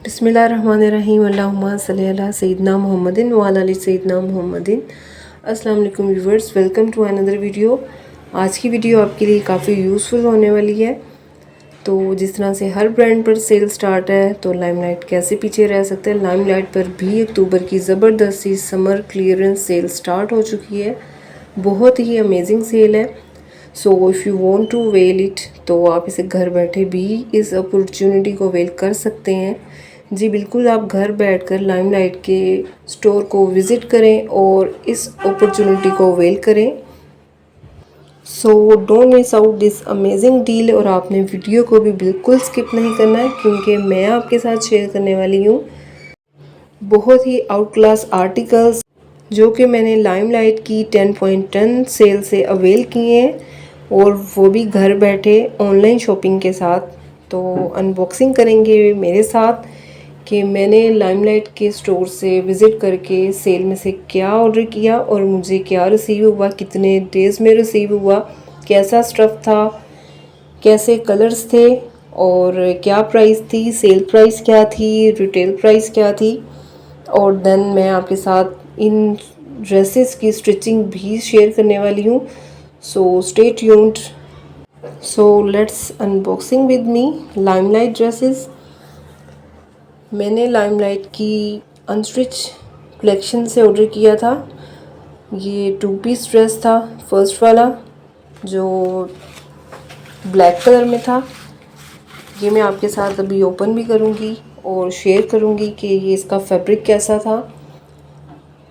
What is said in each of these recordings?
बिस्मिल्लाहिर्रहमानिर्रहीम अल्लाहुम्मा सल्ली अला सय्यिदना मुहम्मदिन व अला आलि सय्यिदना मुहम्मदिन। अस्सलाम वालेकुम viewers, welcome to another video. आज की वीडियो आपके लिए काफ़ी यूज़फुल होने वाली है। तो जिस तरह से हर ब्रांड पर सेल स्टार्ट है, तो लाइमलाइट कैसे पीछे रह सकते हैं। लाइमलाइट पर भी अक्टूबर की ज़बरदस्त सी समर क्लियरेंस सेल स्टार्ट हो चुकी है। बहुत ही अमेजिंग सेल है। So if you want to avail it, तो आप इसे घर बैठे भी इस अपॉर्चुनिटी को वेल कर सकते हैं। जी बिल्कुल, आप घर बैठकर लाइमलाइट के स्टोर को विज़िट करें और इस अपॉर्चुनिटी को वेल करें। So don't miss out this amazing deal. और आपने वीडियो को भी बिल्कुल स्किप नहीं करना है, क्योंकि मैं आपके साथ शेयर करने वाली हूँ बहुत ही आउट क्लास आर्टिकल्स जो कि मैंने लाइमलाइट की 10.10 सेल से अवेल किए हैं, और वो भी घर बैठे ऑनलाइन शॉपिंग के साथ। तो अनबॉक्सिंग करेंगे मेरे साथ कि मैंने लाइमलाइट के स्टोर से विज़िट करके सेल में से क्या ऑर्डर किया और मुझे क्या रिसीव हुआ, कितने डेज़ में रिसीव हुआ, कैसा स्टफ़ था, कैसे कलर्स थे और क्या प्राइस थी, सेल प्राइस क्या थी, रिटेल प्राइस क्या थी। और देन मैं आपके साथ इन ड्रेसेस की स्टिचिंग भी शेयर करने वाली हूँ। So stay tuned. So let's unboxing with me limelight dresses. मैंने लाइमलाइट की अनस्टिच कलेक्शन से ऑर्डर किया था। ये 2 पीस ड्रेस था, फर्स्ट वाला जो ब्लैक कलर में था। ये मैं आपके साथ अभी ओपन भी करूँगी और शेयर करूँगी कि ये इसका फैब्रिक कैसा था।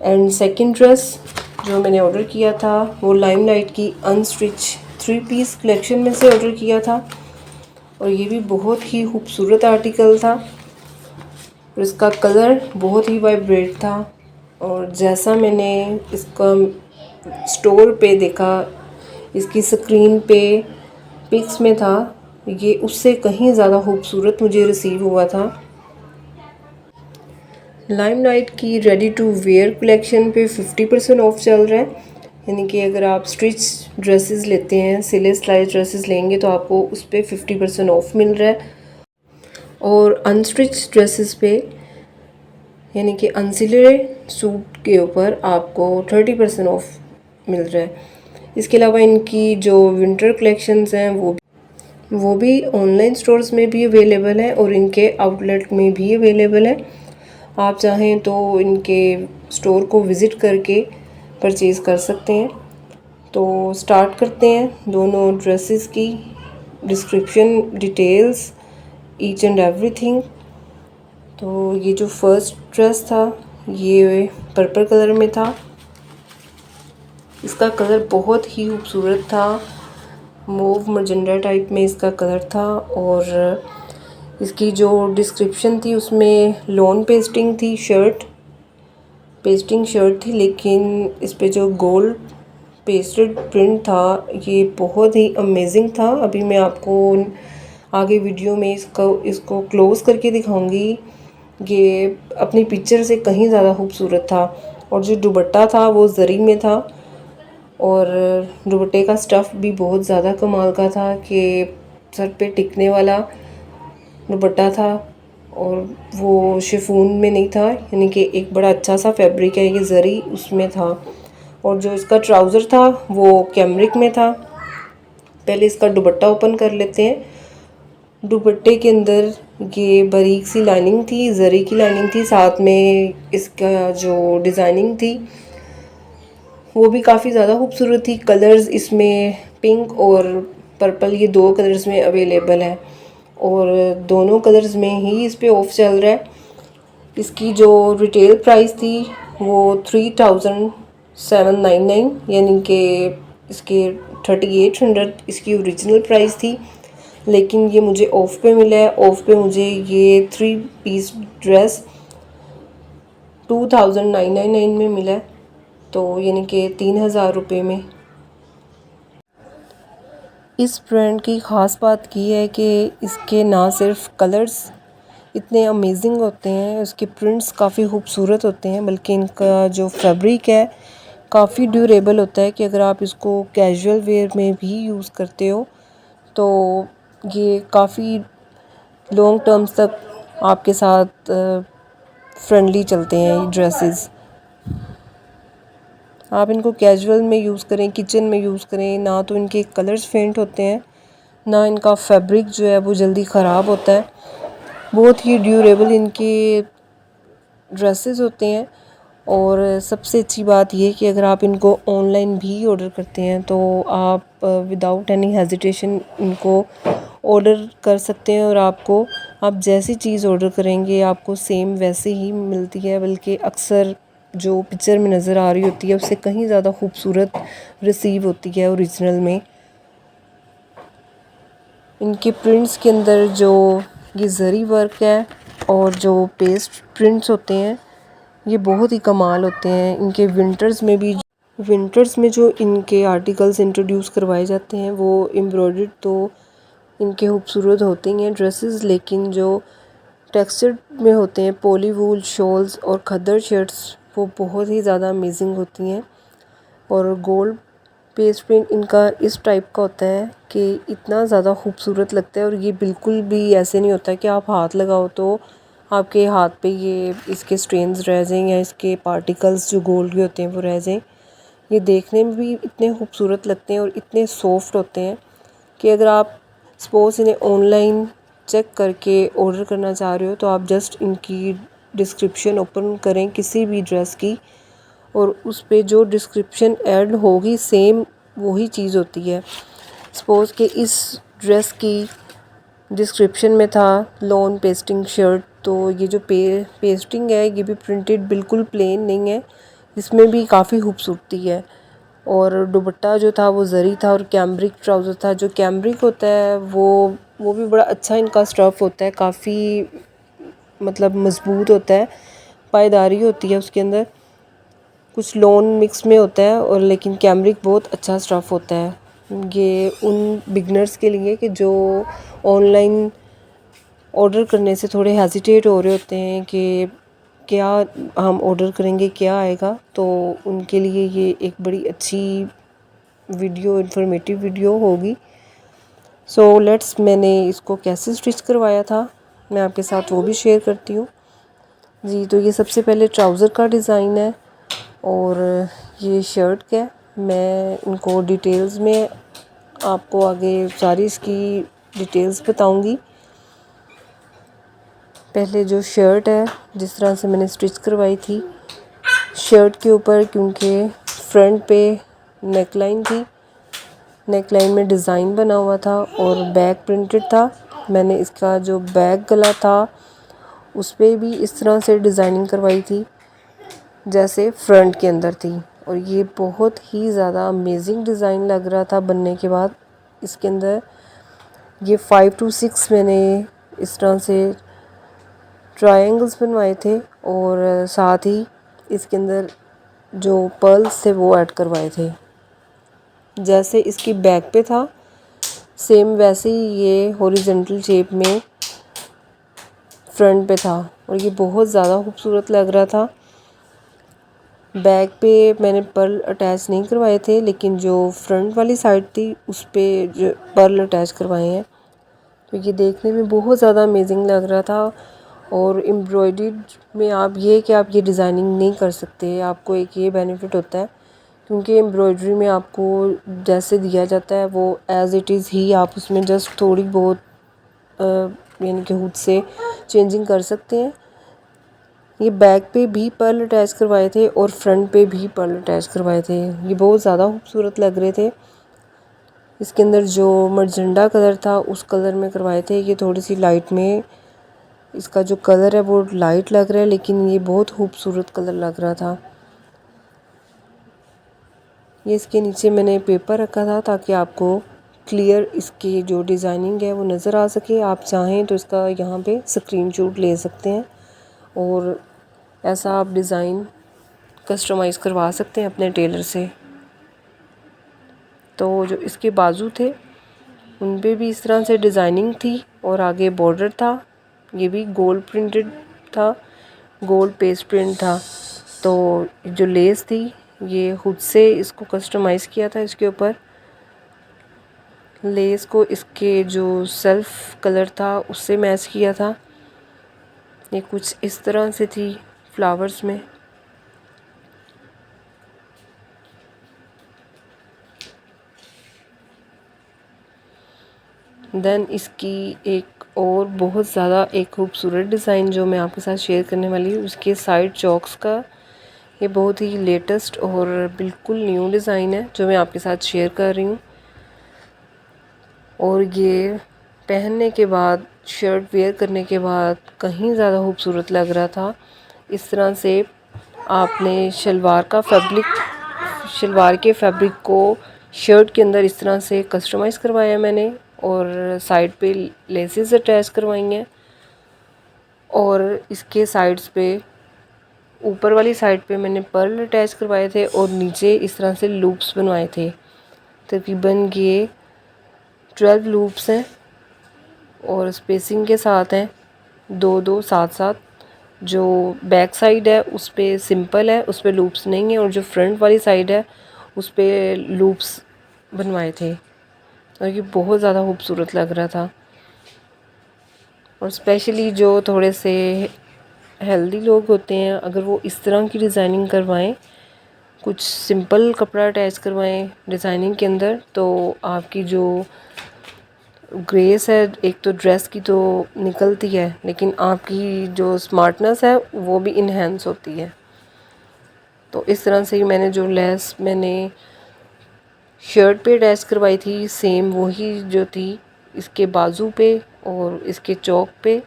एंड सेकंड ड्रेस जो मैंने ऑर्डर किया था वो लाइमलाइट की अनस्टिच 3 पीस कलेक्शन में से ऑर्डर किया था, और ये भी बहुत ही खूबसूरत आर्टिकल था और इसका कलर बहुत ही वाइब्रेट था। और जैसा मैंने इसका स्टोर पे देखा, इसकी स्क्रीन पे पिक्स में था, ये उससे कहीं ज़्यादा खूबसूरत मुझे रिसीव हुआ था। लाइमलाइट की रेडी टू वेयर कलेक्शन पे 50% ऑफ चल रहा है। यानी कि अगर आप स्टिच ड्रेसेस लेते हैं, सिले सिलाई ड्रेसेस लेंगे, तो आपको उस पर 50% ऑफ मिल रहा है। और अनस्टिच ड्रेसेस पे यानी कि अनसिले सूट के ऊपर आपको 30% ऑफ मिल रहा है। इसके अलावा इनकी जो विंटर कलेक्शंस हैं वो भी ऑनलाइन स्टोर्स में भी अवेलेबल है और इनके आउटलेट में भी अवेलेबल है। आप चाहें तो इनके स्टोर को विज़िट करके परचेज़ कर सकते हैं। तो स्टार्ट करते हैं दोनों ड्रेसेस की description, details, each and everything. तो ये जो फर्स्ट ड्रेस था ये पर्पल कलर में था। इसका कलर बहुत ही खूबसूरत था, मूव मजेंडा टाइप में इसका कलर था। और इसकी जो डिस्क्रिप्शन थी उसमें लॉन पेस्टिंग थी, पेस्टिंग शर्ट थी, लेकिन इस पे जो गोल्ड पेस्टेड प्रिंट था ये बहुत ही अमेजिंग था। अभी मैं आपको आगे वीडियो में इसको क्लोज करके दिखाऊंगी। ये अपनी पिक्चर से कहीं ज़्यादा खूबसूरत था। और जो दुपट्टा था वो जरी में था, और दुपट्टे का स्टफ़ भी बहुत ज़्यादा कमाल का था कि सर पे टिकने वाला दुपट्टा था, और वो शिफॉन में नहीं था, यानी कि एक बड़ा अच्छा सा फैब्रिक है, ये जरी उसमें था। और जो इसका ट्राउज़र था वो कैमरिक में था। पहले इसका दुपट्टा ओपन कर लेते हैं। दुपट्टे के अंदर ये बारीक सी लाइनिंग थी, जरी की लाइनिंग थी, साथ में इसका जो डिज़ाइनिंग थी वो भी काफ़ी ज़्यादा खूबसूरत थी। कलर्स इसमें पिंक और पर्पल, ये 2 कलर्स में अवेलेबल है, और दोनों कलर्स में ही इस पे ऑफ चल रहा है। इसकी जो रिटेल प्राइस थी वो 3799, यानी कि इसके 3800 इसकी ओरिजिनल प्राइस थी, लेकिन ये मुझे ऑफ़ पे मिला है। ऑफ़ पे मुझे ये 3 पीस ड्रेस 2999 में मिला है, तो यानी कि 3000 रुपये में। इस ब्रांड की ख़ास बात की है कि इसके ना सिर्फ कलर्स इतने अमेजिंग होते हैं, उसके प्रिंट्स काफ़ी खूबसूरत होते हैं, बल्कि इनका जो फैब्रिक है काफ़ी ड्यूरेबल होता है कि अगर आप इसको कैजुअल वेयर में भी यूज़ करते हो तो ये काफ़ी लॉन्ग टर्म्स तक आपके साथ फ्रेंडली चलते हैं ये ड्रेसेस। आप इनको कैजुअल में यूज़ करें, किचन में यूज़ करें, ना तो इनके कलर्स फेंट होते हैं, ना इनका फैब्रिक जो है वो जल्दी ख़राब होता है। बहुत ही ड्यूरेबल इनके ड्रेसेस होते हैं। और सबसे अच्छी बात ये कि अगर आप इनको ऑनलाइन भी ऑर्डर करते हैं तो आप विदाउट एनी हेजिटेशन इनको ऑर्डर कर सकते हैं, और आपको आप जैसी चीज़ ऑर्डर करेंगे आपको सेम वैसे ही मिलती है, बल्कि अक्सर जो पिक्चर में नज़र आ रही होती है उससे कहीं ज़्यादा खूबसूरत रिसीव होती है ओरिजिनल में। इनके प्रिंट्स के अंदर जो ये जरी वर्क है और जो पेस्ट प्रिंट्स होते हैं ये बहुत ही कमाल होते हैं। इनके विंटर्स में जो इनके आर्टिकल्स इंट्रोड्यूस करवाए जाते हैं वो एम्ब्रॉयडर्ड तो इनके खूबसूरत होते ही हैं ड्रेसेस, लेकिन जो टेक्सचर में होते हैं पॉली वूल शॉल्स और खद्दर शर्ट्स वो बहुत ही ज़्यादा अमेजिंग होती हैं। और गोल्ड पेस्ट प्रिंट इनका इस टाइप का होता है कि इतना ज़्यादा खूबसूरत लगता है, और ये बिल्कुल भी ऐसे नहीं होता कि आप हाथ लगाओ तो आपके हाथ पे ये इसके स्ट्रेन्स रह जाएं या इसके पार्टिकल्स जो गोल्ड के होते हैं वो रह जाएं। ये देखने में भी इतने खूबसूरत लगते हैं और इतने सॉफ्ट होते हैं कि अगर आप सपोज़ इन्हें ऑनलाइन चेक करके ऑर्डर करना चाह रहे हो तो आप जस्ट इनकी डिस्क्रिप्शन ओपन करें किसी भी ड्रेस की, और उस पे जो डिस्क्रिप्शन ऐड होगी सेम वही चीज़ होती है। सपोज़ कि इस ड्रेस की डिस्क्रिप्शन में था लॉन पेस्टिंग शर्ट, तो ये जो पेस्टिंग है ये भी प्रिंटेड बिल्कुल प्लेन नहीं है, इसमें भी काफ़ी खूबसूरती है। और दुपट्टा जो था वो जरी था और कैम्ब्रिक ट्राउज़र था। जो कैम्ब्रिक होता है वो भी बड़ा अच्छा इनका स्टफ़ होता है, काफ़ी मतलब मज़बूत होता है, पायदारी होती है उसके अंदर। कुछ लॉन मिक्स में होता है और लेकिन कैम्ब्रिक बहुत अच्छा स्टफ़ होता है। ये उन बिगनर्स के लिए कि जो ऑनलाइन ऑर्डर करने से थोड़े हेजिटेट हो रहे होते हैं कि क्या हम ऑर्डर करेंगे क्या आएगा, तो उनके लिए ये एक बड़ी अच्छी वीडियो इन्फॉर्मेटिव वीडियो होगी। सो लेट्स मैंने इसको कैसे स्टिच करवाया था मैं आपके साथ वो भी शेयर करती हूँ जी। तो ये सबसे पहले ट्राउज़र का डिज़ाइन है और ये शर्ट का है। मैं इनको डिटेल्स में आपको आगे सारी इसकी डिटेल्स बताऊंगी। पहले जो शर्ट है जिस तरह से मैंने स्टिच करवाई थी, शर्ट के ऊपर क्योंकि फ्रंट पे नेकलाइन थी, नेकलाइन में डिज़ाइन बना हुआ था और बैक प्रिंटेड था। मैंने इसका जो बैक गला था उस पर भी इस तरह से डिज़ाइनिंग करवाई थी जैसे फ्रंट के अंदर थी, और ये बहुत ही ज़्यादा अमेजिंग डिज़ाइन लग रहा था बनने के बाद। इसके अंदर ये 5 to 6 मैंने इस तरह से ट्रायंगल्स बनवाए थे और साथ ही इसके अंदर जो पर्ल्स थे वो ऐड करवाए थे। जैसे इसकी बैक पे था सेम वैसे ही ये हॉरिजॉन्टल शेप में फ्रंट पे था, और ये बहुत ज़्यादा खूबसूरत लग रहा था। बैक पे मैंने पर्ल अटैच नहीं करवाए थे, लेकिन जो फ्रंट वाली साइड थी उस पर जो पर्ल अटैच करवाए हैं, तो ये देखने में बहुत ज़्यादा अमेजिंग लग रहा था। और एम्ब्रॉयडर्ड में आप कि आप ये डिज़ाइनिंग नहीं कर सकते, आपको एक ये बेनिफिट होता है क्योंकि एम्ब्रॉयडरी में आपको जैसे दिया जाता है वो एज़ इट इज़ ही आप उसमें जस्ट थोड़ी बहुत यानी कि खुद से चेंजिंग कर सकते हैं। ये बैक पे भी पर्ल अटैच करवाए थे और फ्रंट पे भी पर्ल अटैच करवाए थे, ये बहुत ज़्यादा खूबसूरत लग रहे थे। इसके अंदर जो मर्जेंडा कलर था उस कलर में करवाए थे, ये थोड़ी सी लाइट में इसका जो कलर है वो लाइट लग रहा है, लेकिन ये बहुत खूबसूरत कलर लग रहा था। ये इसके नीचे मैंने पेपर रखा था ताकि आपको क्लियर इसकी जो डिज़ाइनिंग है वो नज़र आ सके। आप चाहें तो इसका यहाँ पे स्क्रीनशॉट ले सकते हैं और ऐसा आप डिज़ाइन कस्टमाइज़ करवा सकते हैं अपने टेलर से। तो जो इसके बाजू थे उन पे भी इस तरह से डिज़ाइनिंग थी और आगे बॉर्डर था, ये भी गोल्ड प्रिंटेड था, गोल्ड पेस्ट प्रिंट था। तो जो लेस थी ये खुद से इसको कस्टमाइज़ किया था, इसके ऊपर लेस को इसके जो सेल्फ कलर था उससे मैच किया था। ये कुछ इस तरह से थी फ्लावर्स में। देन इसकी एक और बहुत ज़्यादा एक खूबसूरत डिज़ाइन जो मैं आपके साथ शेयर करने वाली हूँ, उसके साइड चॉक्स का ये बहुत ही लेटेस्ट और बिल्कुल न्यू डिज़ाइन है जो मैं आपके साथ शेयर कर रही हूँ। और ये पहनने के बाद, शर्ट वेयर करने के बाद कहीं ज़्यादा खूबसूरत लग रहा था। इस तरह से आपने शलवार के फैब्रिक को शर्ट के अंदर इस तरह से कस्टमाइज़ करवाया मैंने, और साइड पे लेसेस अटैच करवाई हैं, और इसके साइड्स पे, ऊपर वाली साइड पे मैंने पर्ल अटैच करवाए थे और नीचे इस तरह से लूप्स बनवाए थे। तकरीबन ये 12 लूप्स हैं और स्पेसिंग के साथ हैं, दो दो साथ साथ। जो बैक साइड है उस पे सिंपल है, उस पे लूप्स नहीं है, और जो फ्रंट वाली साइड है उस पे लूप्स बनवाए थे, और ये बहुत ज़्यादा खूबसूरत लग रहा था। और स्पेशली जो थोड़े से हेल्दी लोग होते हैं, अगर वो इस तरह की डिज़ाइनिंग करवाएं, कुछ सिंपल कपड़ा अटैच करवाएं डिज़ाइनिंग के अंदर, तो आपकी जो ग्रेस है एक तो ड्रेस की तो निकलती है, लेकिन आपकी जो स्मार्टनेस है वो भी इन्हेंस होती है। तो इस तरह से ही मैंने जो लेस मैंने शर्ट पे अटैच करवाई थी, सेम वही जो थी इसके बाजू पे और इसके चौक पे।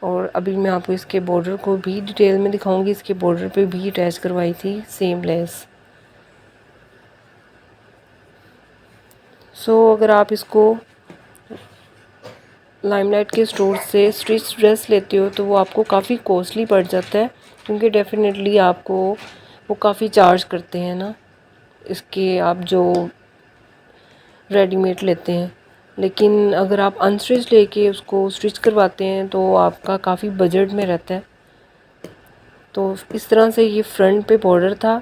और अभी मैं आपको इसके बॉर्डर को भी डिटेल में दिखाऊंगी, इसके बॉर्डर पे भी अटैच करवाई थी सेम लेस। अगर आप इसको लाइमलाइट के स्टोर से स्टिच ड्रेस लेते हो तो वो आपको काफ़ी कॉस्टली पड़ जाता है, क्योंकि डेफिनेटली आपको वो काफ़ी चार्ज करते हैं ना इसके, आप जो रेडीमेड लेते हैं। लेकिन अगर आप अनस्टिच लेके उसको स्टिच करवाते हैं तो आपका काफ़ी बजट में रहता है। तो इस तरह से ये फ्रंट पे बॉर्डर था,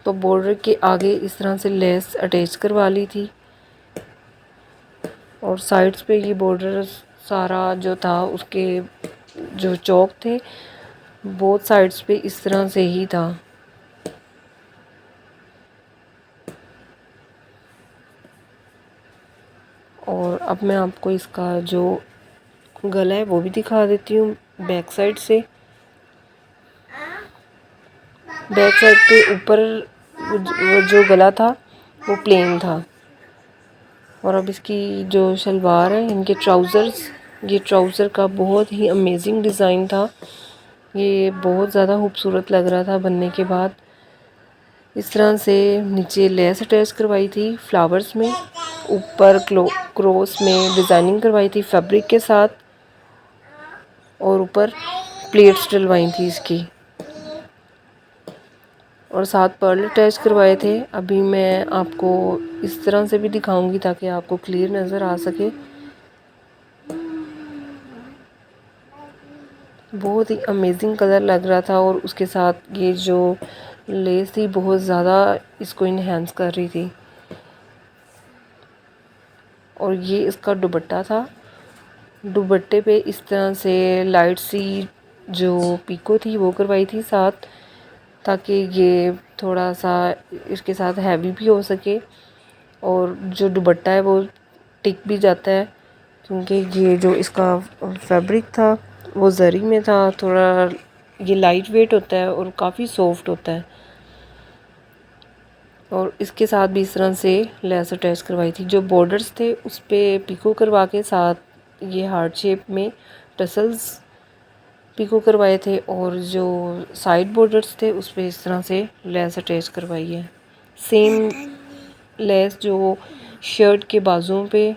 तो बॉर्डर के आगे इस तरह से लेस अटैच करवा ली थी, और साइड्स पे ये बॉर्डर सारा जो था उसके जो चौक थे बोथ साइड्स पे इस तरह से ही था। और अब मैं आपको इसका जो गला है वो भी दिखा देती हूँ बैक साइड से। बैक साइड पे ऊपर जो गला था वो प्लेन था। और अब इसकी जो शलवार है, इनके ट्राउज़र्स, ये ट्राउज़र का बहुत ही अमेजिंग डिज़ाइन था। ये बहुत ज़्यादा खूबसूरत लग रहा था बनने के बाद। इस तरह से नीचे लेस अटैच करवाई थी फ्लावर्स में, ऊपर क्रॉस में डिज़ाइनिंग करवाई थी फैब्रिक के साथ, और ऊपर प्लेट्स डलवाई थी इसकी, और साथ पर्ल अटैच करवाए थे। अभी मैं आपको इस तरह से भी दिखाऊंगी ताकि आपको क्लियर नज़र आ सके। बहुत ही अमेजिंग कलर लग रहा था, और उसके साथ ये जो लेस थी बहुत ज़्यादा इसको इन्हेंस कर रही थी। और ये इसका दुपट्टा था। दुपट्टे पे इस तरह से लाइट सी जो पीको थी वो करवाई थी साथ, ताकि ये थोड़ा सा इसके साथ हैवी भी हो सके, और जो दुपट्टा है वो टिक भी जाता है, क्योंकि ये जो इसका फैब्रिक था वो जरी में था। थोड़ा ये लाइट वेट होता है और काफ़ी सॉफ्ट होता है। और इसके साथ भी इस तरह से लेस अटैच करवाई थी। जो बॉर्डर्स थे उस पर पिको करवा के साथ ये हार्ट शेप में टसल्स पिको करवाए थे, और जो साइड बॉर्डर्स थे उस पर इस तरह से लेस अटैच करवाई है। सेम लेस जो शर्ट के बाजुओं पे,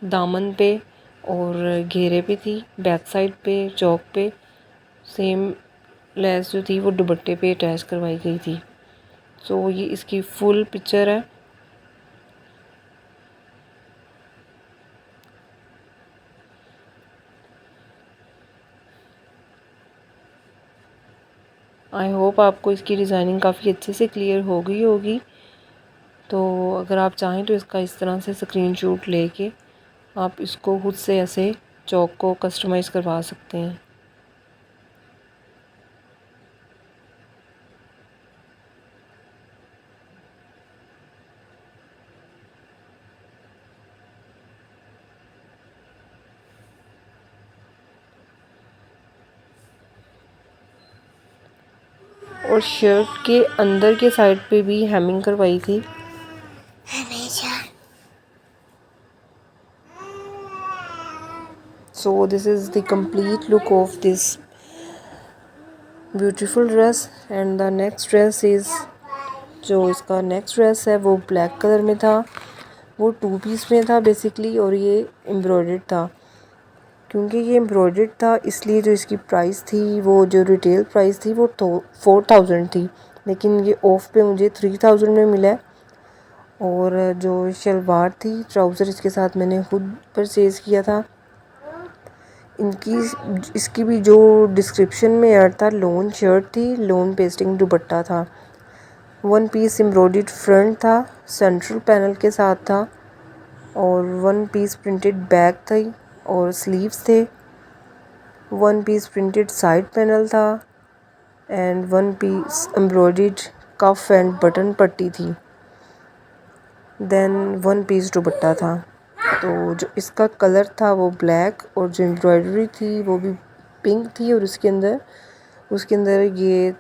दामन पे और घेरे पे थी, बैक साइड पे चौक पे, सेम लेस जो थी वो दुपट्टे पे अटैच करवाई गई थी। ये इसकी फुल पिक्चर है। आई होप आपको इसकी डिज़ाइनिंग काफ़ी अच्छे से क्लियर हो गई होगी। तो अगर आप चाहें तो इसका इस तरह से स्क्रीनशॉट लेके आप इसको खुद से ऐसे चौक को कस्टमाइज़ करवा सकते हैं। और शर्ट के अंदर के साइड पे भी हेमिंग करवाई थी। So this is the complete look of this beautiful dress and the next dress is, जो इसका नेक्स्ट ड्रेस है वो ब्लैक कलर में था। वो 2 पीस में था बेसिकली और ये एम्ब्रॉयडर्ड था। क्योंकि ये एम्ब्रॉयडर्ड था इसलिए जो इसकी प्राइस थी, वो जो रिटेल प्राइस थी वो तो 4000 थी, लेकिन ये ऑफ पे मुझे 3000 में मिला है। और जो शलवार थी, ट्राउज़र इसके साथ मैंने खुद परचेज़ किया था। इसकी भी जो डिस्क्रिप्शन में ऐड था, लोन शर्ट थी, लोन पेस्टिंग दुपट्टा था, 1 पीस एम्ब्रॉयडर्ड फ्रंट था, सेंट्रल पैनल के साथ था, और 1 पीस प्रिंटेड बैक थी और स्लीव्स थे, 1 पीस प्रिंटेड साइड पैनल था and 1 piece embroidered cuff and button पट्टी थी, देन 1 पीस दुपट्टा था। तो जो इसका कलर था वो ब्लैक और जो एम्ब्रॉयडरी थी वो भी पिंक थी, और उसके अंदर ये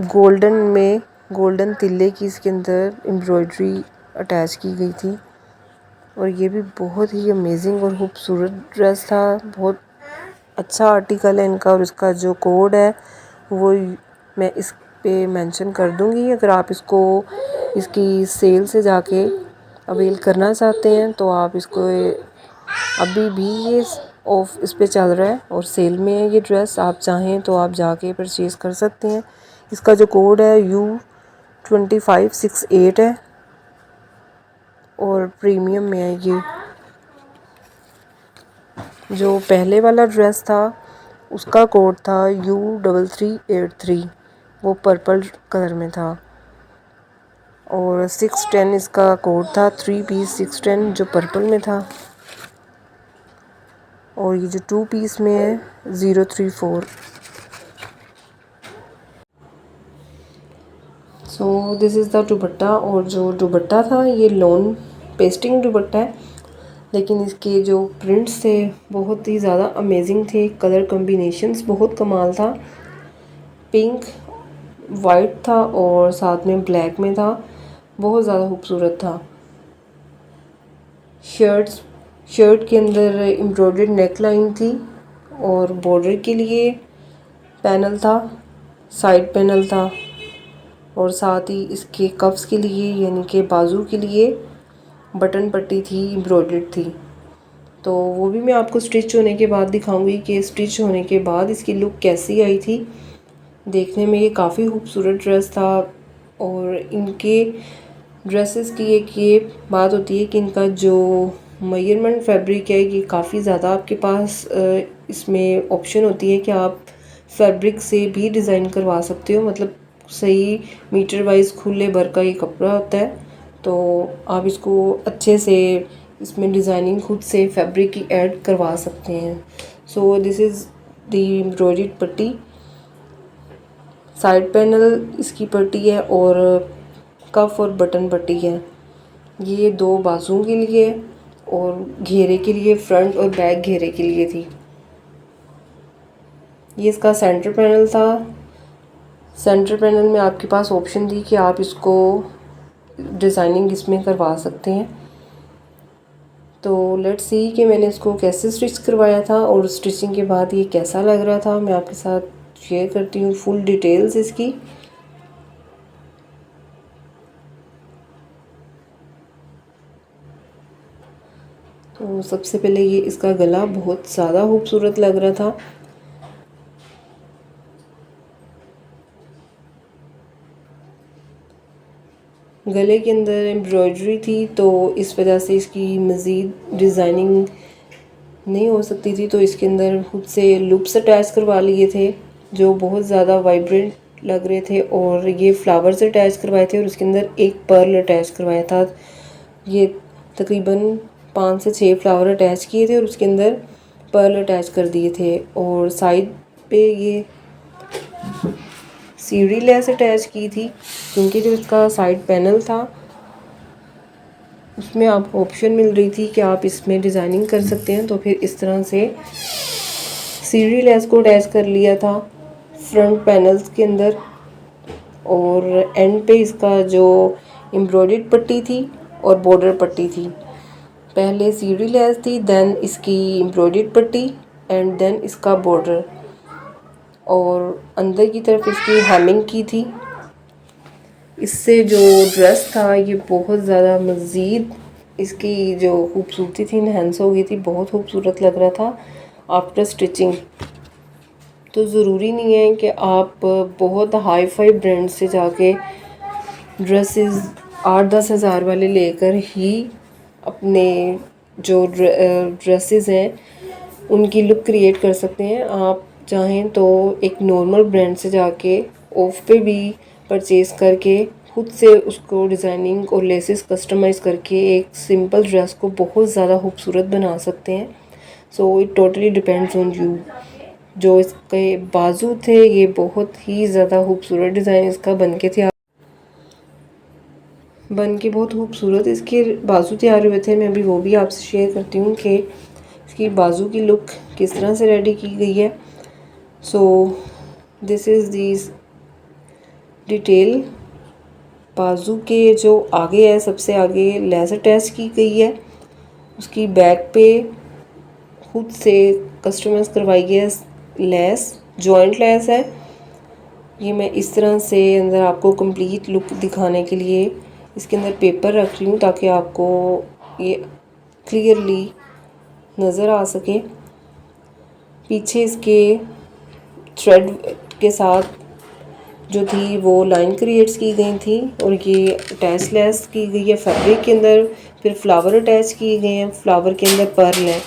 गोल्डन तिल्ले की इसके अंदर एम्ब्रॉयडरी अटैच की गई थी। और ये भी बहुत ही अमेजिंग और खूबसूरत ड्रेस था, बहुत अच्छा आर्टिकल है इनका। और इसका जो कोड है वो मैं इस पे मेंशन कर दूंगी। अगर आप इसकी सेल से जाके अवेल करना चाहते हैं तो आप इसको, अभी भी ये ऑफ इस पे चल रहा है और सेल में है ये ड्रेस, आप चाहें तो आप जाके परचेज़ कर सकते हैं। इसका जो कोड है U2568 है और प्रीमियम में है ये। जो पहले वाला ड्रेस था उसका कोड था U3383, वो पर्पल कलर में था, और 610 इसका कोड था, 3 पीस 610 जो पर्पल में था, और ये जो 2 पीस में है 034। सो दिस इज़ द दुपट्टा। और जो दुपट्टा था ये लोन पेस्टिंग दुपट्टा है, लेकिन इसके जो प्रिंट्स थे बहुत ही ज़्यादा अमेजिंग थे, कलर कॉम्बिनेशंस बहुत कमाल था, पिंक वाइट था और साथ में ब्लैक में था, बहुत ज़्यादा खूबसूरत था। शर्ट के अंदर एम्ब्रॉयडर्ड नेक लाइन थी और बॉर्डर के लिए पैनल था, साइड पैनल था, और साथ ही इसके कफ्स के लिए यानी कि बाजू के लिए बटन पट्टी थी, एम्ब्रॉयडर्ड थी। तो वो भी मैं आपको स्टिच होने के बाद दिखाऊंगी कि स्टिच होने के बाद इसकी लुक कैसी आई थी। देखने में ये काफ़ी खूबसूरत ड्रेस था। और इनके ड्रेसेस की एक ये बात होती है कि इनका जो मेजरमेंट फैब्रिक है ये काफ़ी ज़्यादा आपके पास इसमें ऑप्शन होती है कि आप फैब्रिक से भी डिज़ाइन करवा सकते हो, मतलब सही मीटर वाइज खुले भर का ये कपड़ा होता है, तो आप इसको अच्छे से इसमें डिज़ाइनिंग खुद से फैब्रिक की ऐड करवा सकते हैं। So this is the embroidered पट्टी, साइड पैनल इसकी पट्टी है और कफ और बटन पट्टी है। ये 2 बाजुओं के लिए और घेरे के लिए, फ्रंट और बैक घेरे के लिए थी। ये इसका सेंटर पैनल था। सेंटर पैनल में आपके पास ऑप्शन थी कि आप इसको डिज़ाइनिंग इसमें करवा सकते हैं। तो लेट्स सी कि मैंने इसको कैसे स्टिच करवाया था और स्टिचिंग के बाद ये कैसा लग रहा था, मैं आपके साथ शेयर करती हूँ फुल डिटेल्स इसकी। तो सबसे पहले ये इसका गला बहुत ज़्यादा खूबसूरत लग रहा था। गले के अंदर एम्ब्रॉयडरी थी तो इस वजह से इसकी मज़ीद डिज़ाइनिंग नहीं हो सकती थी, तो इसके अंदर खुद से लूप्स अटैच करवा लिए थे जो बहुत ज़्यादा वाइब्रेंट लग रहे थे, और ये फ्लावर्स अटैच करवाए थे और उसके अंदर एक पर्ल अटैच करवाया था। ये तकरीबन 5 से 6 फ्लावर अटैच किए थे और उसके अंदर पर्ल अटैच कर दिए थे। और साइड पे ये सीढ़ी लेस अटैच की थी, क्योंकि जो इसका साइड पैनल था उसमें आपको ऑप्शन मिल रही थी कि आप इसमें डिज़ाइनिंग कर सकते हैं। तो फिर इस तरह से सीढ़ी लेस को अटैच कर लिया था फ्रंट पैनल्स के अंदर। और एंड पे इसका जो एम्ब्रॉयडर्ड पट्टी थी और बॉर्डर पट्टी थी, पहले सीढ़ी लेस थी, देन इसकी एम्ब्रॉयडर्ड पट्टी एंड देन इसका बॉर्डर, और अंदर की तरफ इसकी हेमिंग की थी। इससे जो ड्रेस था ये बहुत ज़्यादा मज़ीद इसकी जो खूबसूरती थी इन्हेंस हो गई थी, बहुत खूबसूरत लग रहा था आफ्टर स्टिचिंग। तो ज़रूरी नहीं है कि आप बहुत हाई फाई ब्रांड से जाके ड्रेसेस 8-10 हज़ार वाले लेकर ही अपने जो ड्रेसेस हैं उनकी लुक क्रिएट कर सकते हैं। आप चाहें तो एक नॉर्मल ब्रांड से जाके ऑफ पे भी परचेज़ करके खुद से उसको डिज़ाइनिंग और लेसेस कस्टमाइज़ करके एक सिंपल ड्रेस को बहुत ज़्यादा खूबसूरत बना सकते हैं। So it totally depends on you. जो इसके बाजू थे ये बहुत ही ज़्यादा खूबसूरत डिज़ाइन इसका बन के बहुत खूबसूरत इसके बाजू तैयार हुए थे। मैं अभी वो भी आपसे शेयर करती हूँ कि इसकी बाजू की लुक किस तरह से रेडी की गई है। So this is this detail. बाजू के जो आगे है, सबसे आगे लेस अटैच की गई है, उसकी बैक पे खुद से कस्टमाइज़ करवाई गई है लेस, जॉइंट लेस है। ये मैं इस तरह से अंदर आपको कंप्लीट लुक दिखाने के लिए इसके अंदर पेपर रख रही हूँ ताकि आपको ये क्लियरली नज़र आ सके। पीछे इसके थ्रेड के साथ जो थी वो लाइन क्रिएट्स की गई थी और ये अटैच लेस की गई है फैब्रिक के अंदर। फिर फ्लावर अटैच किए गए हैं, फ्लावर के अंदर पर्ल है।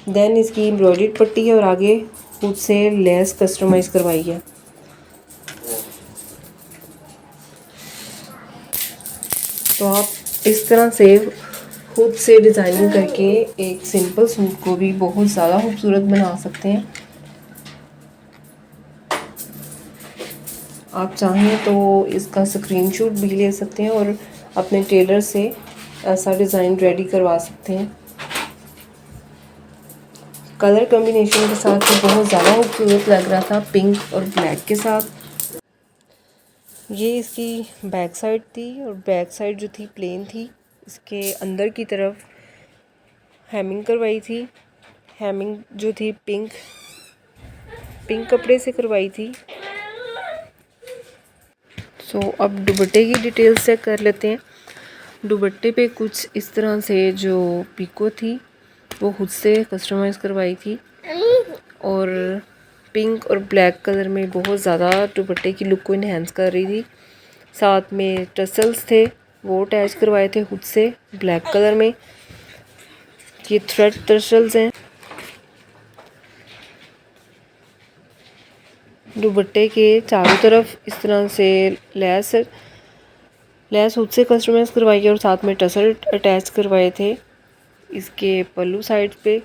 देन इसकी एम्ब्रॉयडर्ड पट्टी है और आगे खुद से लेस कस्टमाइज़ करवाई है। तो आप इस तरह से खुद से डिज़ाइनिंग करके एक सिंपल सूट को भी बहुत ज़्यादा खूबसूरत बना सकते हैं। आप चाहें तो इसका स्क्रीनशॉट भी ले सकते हैं और अपने टेलर से ऐसा डिज़ाइन रेडी करवा सकते हैं। कलर कॉम्बिनेशन के साथ ये बहुत ज़्यादा खूबसूरत लग रहा था पिंक और ब्लैक के साथ। ये इसकी बैक साइड थी और बैक साइड जो थी प्लेन थी। इसके अंदर की तरफ हेमिंग करवाई थी। हेमिंग जो थी पिंक कपड़े से करवाई थी। सो अब दुपट्टे की डिटेल्स चेक कर लेते हैं। दुपट्टे पे कुछ इस तरह से जो पिको थी वो खुद से कस्टमाइज़ करवाई थी और पिंक और ब्लैक कलर में बहुत ज़्यादा दुपट्टे की लुक को इन्हेंस कर रही थी। साथ में टसल्स थे वो अटैच करवाए थे खुद से ब्लैक कलर में। ये थ्रेड टसल्स हैं। दुपट्टे के चारों तरफ इस तरह से लेस खुद से कस्टमाइज़ करवाई है और साथ में टसल अटैच करवाए थे इसके पल्लू साइड पे।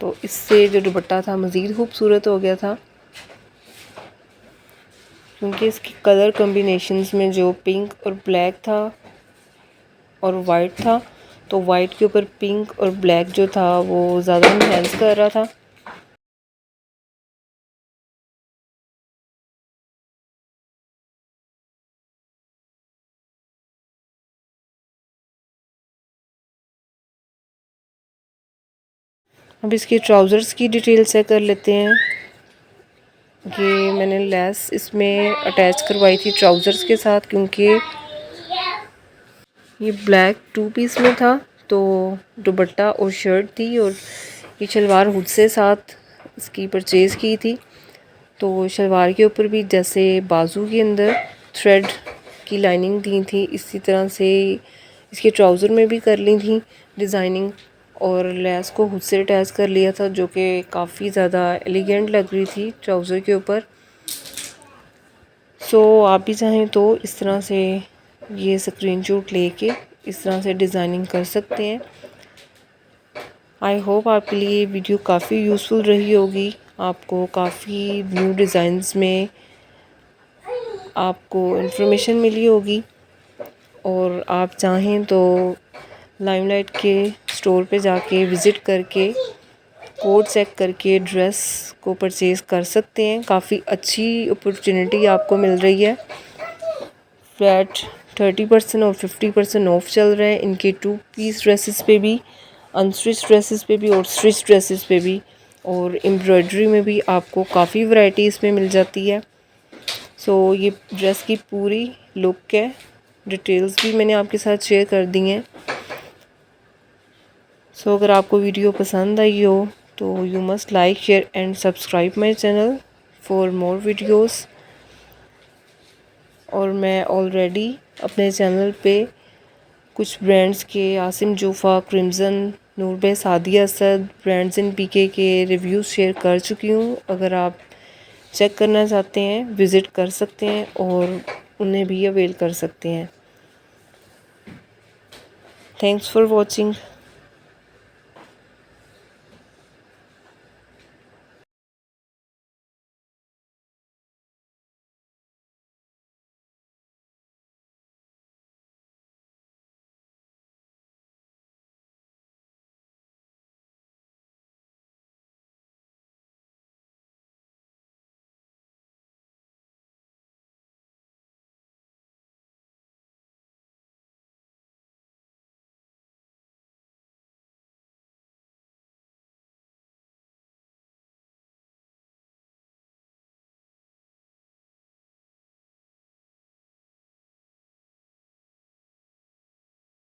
तो इससे जो दुपट्टा था मज़ीद खूबसूरत हो गया था, क्योंकि इसकी कलर कॉम्बिनेशंस में जो पिंक और ब्लैक था और वाइट था, तो वाइट के ऊपर पिंक और ब्लैक जो था वो ज़्यादा इन्हेंस कर रहा था। अब इसके ट्राउज़र्स की डिटेल चेक कर लेते हैं। ये मैंने लेस इसमें अटैच करवाई थी ट्राउज़र्स के साथ, क्योंकि ये ब्लैक 2 पीस में था। तो दुपट्टा और शर्ट थी और ये शलवार खुद से साथ इसकी परचेज़ की थी। तो शलवार के ऊपर भी जैसे बाजू के अंदर थ्रेड की लाइनिंग दी थी, इसी तरह से इसके ट्राउज़र में भी कर ली थी डिज़ाइनिंग और लेस को खुद से अटैच कर लिया था, जो कि काफ़ी ज़्यादा एलिगेंट लग रही थी ट्राउज़र के ऊपर। सो आप भी चाहें तो इस तरह से ये स्क्रीनशॉट लेके इस तरह से डिज़ाइनिंग कर सकते हैं। आई होप आपके लिए वीडियो काफ़ी यूज़फुल रही होगी। आपको काफ़ी न्यू डिज़ाइंस में आपको इन्फॉर्मेशन मिली होगी और आप चाहें तो लाइमलाइट के स्टोर पे जाके विज़िट करके कोड चेक करके ड्रेस को परचेज़ कर सकते हैं। काफ़ी अच्छी अपॉर्चुनिटी आपको मिल रही है। फ्लैट 30% और 50% ऑफ चल रहा है इनके 2 पीस ड्रेसेस पे भी, अनस्टिच ड्रेसेस पे भी और स्टिच ड्रेसेस पे भी, और एम्ब्रॉयडरी में भी आपको काफ़ी वैरायटी इसमें मिल जाती है। सो ये ड्रेस की पूरी लुक है, डिटेल्स भी मैंने आपके साथ शेयर कर दी हैं। सो अगर आपको वीडियो पसंद आई हो तो you must like share and subscribe my channel for more videos. और मैं ऑलरेडी अपने चैनल पे कुछ ब्रांड्स के आसिम जूफ़ा, क्रिम्ज़न, नूरबे, सादिया असद, ब्रांड्स इन पीके के रिव्यूज़ शेयर कर चुकी हूँ। अगर आप चेक करना चाहते हैं विज़िट कर सकते हैं और उन्हें भी अवेल कर सकते हैं। Thanks for watching.